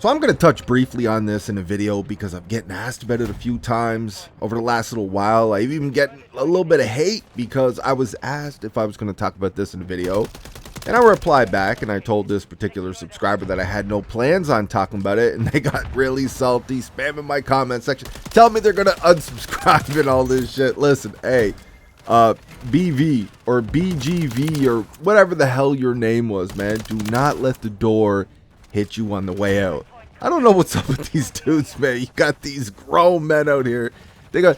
So I'm going to touch briefly on this in a video because I'm getting asked about it a few times over the last little while. I've even getting a little bit of hate because I was asked if I was going to talk about this in a video. And I replied back and I told this particular subscriber that I had no plans on talking about it. And they got really salty, spamming my comment section, telling me they're going to unsubscribe and all this shit. Listen, hey, BV or BGV or whatever the hell your name was, man. Do not let the door hit you on the way out. I don't know what's up with these dudes, man. You got these grown men out here. They got,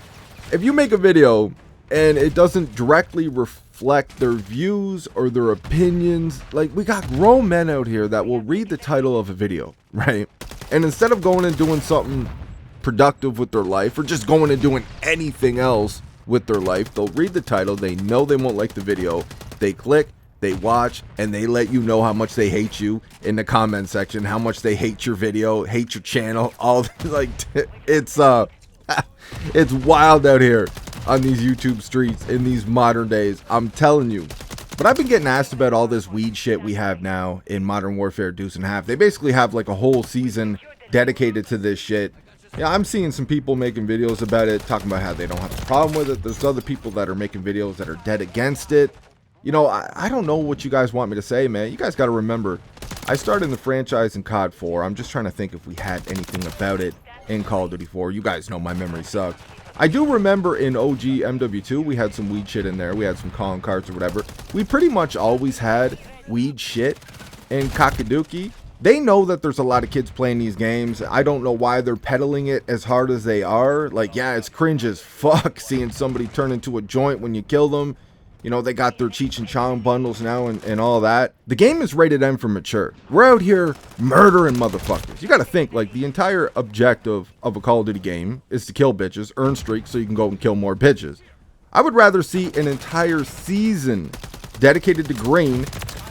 if you make a video and it doesn't directly reflect their views or their opinions, like we got grown men out here that will read the title of a video, right? And instead of going and doing something productive with their life or just going and doing anything else with their life, they'll read the title, they know they won't like the video, they click, they watch, and they let you know how much they hate you in the comment section, how much they hate your video, hate your channel, all like it's it's wild out here on these YouTube streets in these modern days, I'm telling you. But I've been getting asked about all this weed shit we have now in Modern Warfare Deuce and Half. They basically have like a whole season dedicated to this shit. Yeah, I'm seeing some people making videos about it, talking about how they don't have a problem with it. There's other people that are making videos that are dead against it. You know, I don't know what you guys want me to say, man. You guys got to remember, I started the franchise in COD 4. I'm just trying to think if we had anything about it in Call of Duty 4. You guys know my memory sucks. I do remember in OG MWII, we had some weed shit in there. We had some calling cards or whatever. We pretty much always had weed shit in Kakaduki. They know that there's a lot of kids playing these games. I don't know why they're peddling it as hard as they are. Like, yeah, it's cringe as fuck seeing somebody turn into a joint when you kill them. You know, they got their Cheech and Chong bundles now and all that. The game is rated M for mature. We're out here murdering motherfuckers. You got to think, like, the entire objective of a Call of Duty game is to kill bitches, earn streaks so you can go and kill more bitches. I would rather see an entire season dedicated to green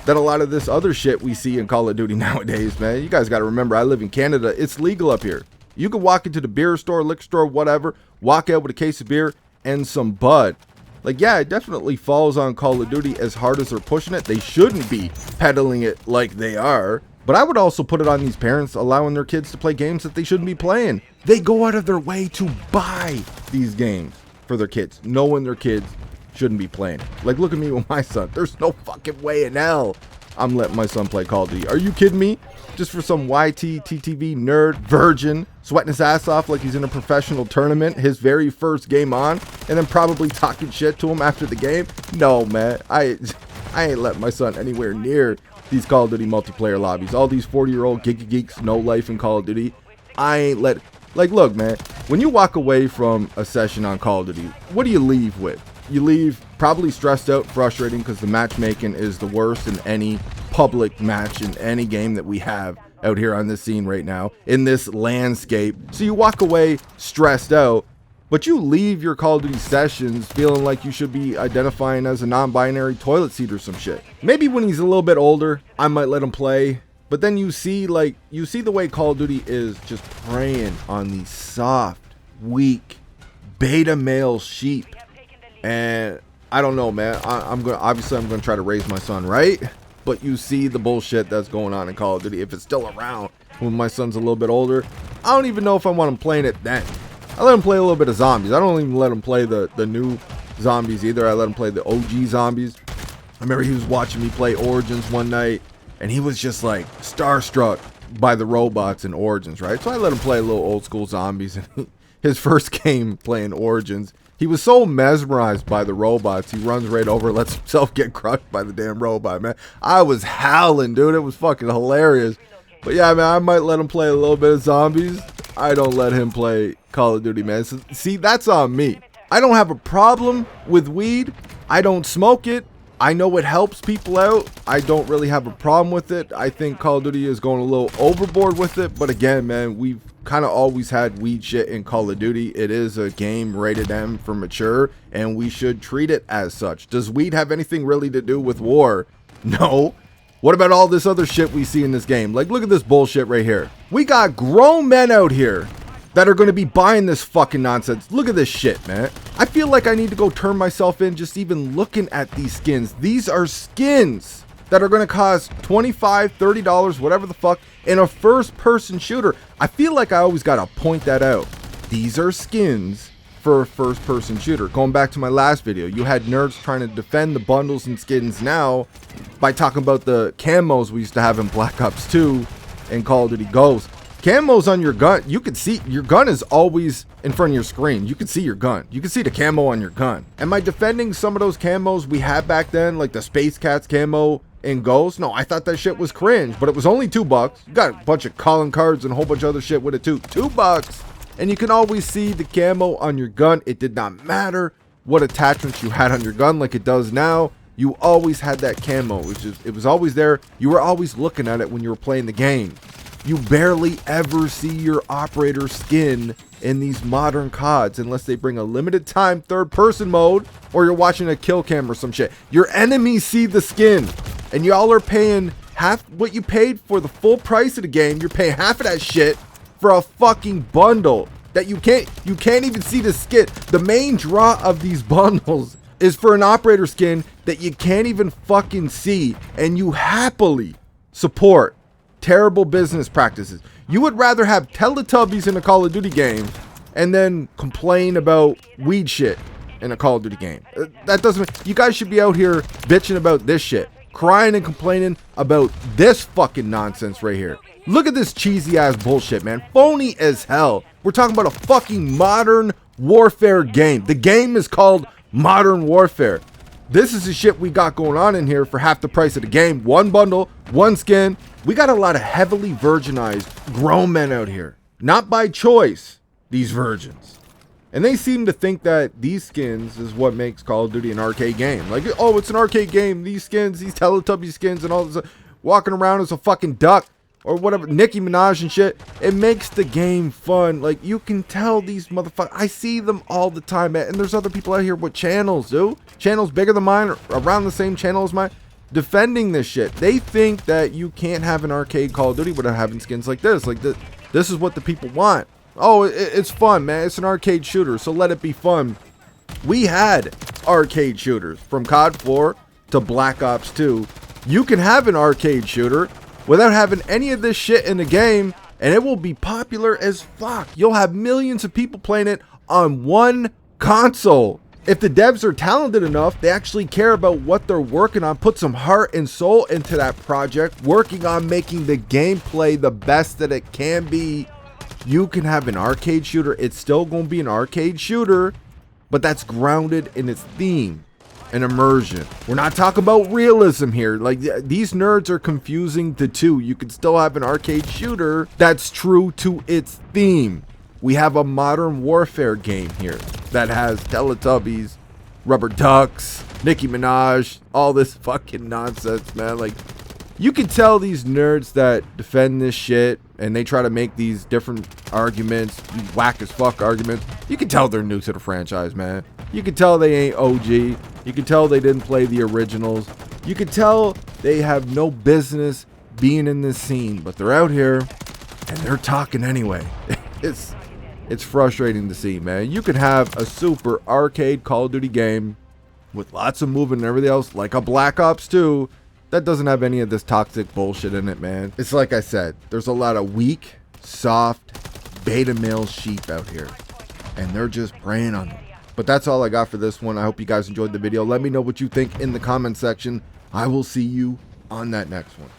than a lot of this other shit we see in Call of Duty nowadays, man. You guys got to remember, I live in Canada. It's legal up here. You can walk into the beer store, liquor store, whatever, walk out with a case of beer and some bud. Like, yeah, it definitely falls on Call of Duty as hard as they're pushing it. They shouldn't be peddling it like they are. But I would also put it on these parents allowing their kids to play games that they shouldn't be playing. They go out of their way to buy these games for their kids, knowing their kids shouldn't be playing it. Like, look at me with my son. There's no fucking way in hell I'm letting my son play Call of Duty. Are you kidding me? Just for some YT, TTV nerd, virgin, sweating his ass off like he's in a professional tournament, his very first game on, and then probably talking shit to him after the game? No, man. I ain't letting my son anywhere near these Call of Duty multiplayer lobbies. All these 40-year-old geeks, no life in Call of Duty. I ain't let... Like, look, man. When you walk away from a session on Call of Duty, what do you leave with? You leave probably stressed out, frustrating, because the matchmaking is the worst in any public match in any game that we have out here on this scene right now, in this landscape. So you walk away stressed out, but you leave your Call of Duty sessions feeling like you should be identifying as a non-binary toilet seat or some shit. Maybe when he's a little bit older, I might let him play. But then you see the way Call of Duty is just preying on these soft, weak, beta male sheep. And I don't know, man. I'm gonna try to raise my son right. But you see the bullshit that's going on in Call of Duty. If it's still around when my son's a little bit older, I don't even know if I want him playing it then. I let him play a little bit of zombies. I don't even let him play the new zombies either. I let him play the OG zombies. I remember he was watching me play Origins one night, and he was just like starstruck by the robots in Origins, right? So I let him play a little old school zombies. And his first game playing Origins, he was so mesmerized by the robots, he runs right over, lets himself get crushed by the damn robot, man. I was howling, dude. It was fucking hilarious. But yeah, man, I might let him play a little bit of zombies. I don't let him play Call of Duty, man. So, see, that's on me. I don't have a problem with weed. I don't smoke it. I know it helps people out. I don't really have a problem with it. I think Call of Duty is going a little overboard with it. But again, man, we've kind of always had weed shit in Call of Duty. It is a game rated M for mature, and we should treat it as such. Does weed have anything really to do with war? No. What about all this other shit we see in this game? Like, look at this bullshit right here. We got grown men out here that are going to be buying this fucking nonsense. Look at this shit, man. I feel like I need to go turn myself in just even looking at these skins. These are skins. that are going to cost $25, $30, whatever the fuck, in a first-person shooter. I feel like I always got to point that out. These are skins for a first-person shooter. Going back to my last video, you had nerds trying to defend the bundles and skins now by talking about the camos we used to have in Black Ops 2 and Call of Duty Ghosts. Camos on your gun, you can see your gun is always in front of your screen. You can see your gun. You can see the camo on your gun. Am I defending some of those camos we had back then, like the Space Cats camo in Ghost? No, I thought that shit was cringe, but it was only $2. You got a bunch of calling cards and a whole bunch of other shit with it too. $2. And you can always see the camo on your gun. It did not matter what attachments you had on your gun like it does now. You always had that camo. It was always there. You were always looking at it when you were playing the game. You barely ever see your operator skin in these modern CODs unless they bring a limited time third-person mode or you're watching a kill cam or some shit. Your enemies see the skin, and y'all are paying half what you paid for the full price of the game. You're paying half of that shit for a fucking bundle that you can't even see the skin. The main draw of these bundles is for an operator skin that you can't even fucking see, and you happily support terrible business practices. You would rather have Teletubbies in a Call of Duty game and then complain about weed shit in a Call of Duty game. That doesn't, you guys should be out here bitching about this shit, crying and complaining about this fucking nonsense right here. Look at this cheesy ass bullshit, man. Phony as hell. We're talking about a fucking modern warfare game. The game is called Modern Warfare. This is the shit we got going on in here for half the price of the game. One bundle, one skin. We got a lot of heavily virginized grown men out here. Not by choice, these virgins. And they seem to think that these skins is what makes Call of Duty an arcade game. Like, oh, it's an arcade game. These skins, these Teletubby skins and all this, walking around as a fucking duck or whatever, Nicki Minaj and shit. It makes the game fun. Like, you can tell these motherfuckers, I see them all the time, man. And there's other people out here with channels, dude. Channels bigger than mine, or around the same channel as mine, defending this shit. They think that you can't have an arcade Call of Duty without having skins like this. Like, this is what the people want. Oh, it's fun, man. It's an arcade shooter, so let it be fun. We had arcade shooters from COD 4 to Black Ops 2. You can have an arcade shooter without having any of this shit in the game, and it will be popular as fuck. You'll have millions of people playing it on one console. If the devs are talented enough, they actually care about what they're working on, put some heart and soul into that project, working on making the gameplay the best that it can be. You can have an arcade shooter. It's still going to be an arcade shooter, but that's grounded in its theme and immersion. We're not talking about realism here. Like, these nerds are confusing the two. You can still have an arcade shooter that's true to its theme. We have a modern warfare game here that has Teletubbies, rubber ducks, Nicki Minaj, all this fucking nonsense, man. Like, you can tell these nerds that defend this shit and they try to make these different arguments, these whack as fuck arguments. You can tell they're new to the franchise, man. You can tell they ain't OG. You can tell they didn't play the originals. You can tell they have no business being in this scene, but they're out here and they're talking anyway. It's frustrating to see, man. You can have a super arcade Call of Duty game with lots of movement and everything else, like a Black Ops 2, that doesn't have any of this toxic bullshit in it, man. It's like I said, there's a lot of weak, soft, beta male sheep out here, and they're just preying on them. But that's all I got for this one. I hope you guys enjoyed the video. Let me know what you think in the comment section. I will see you on that next one.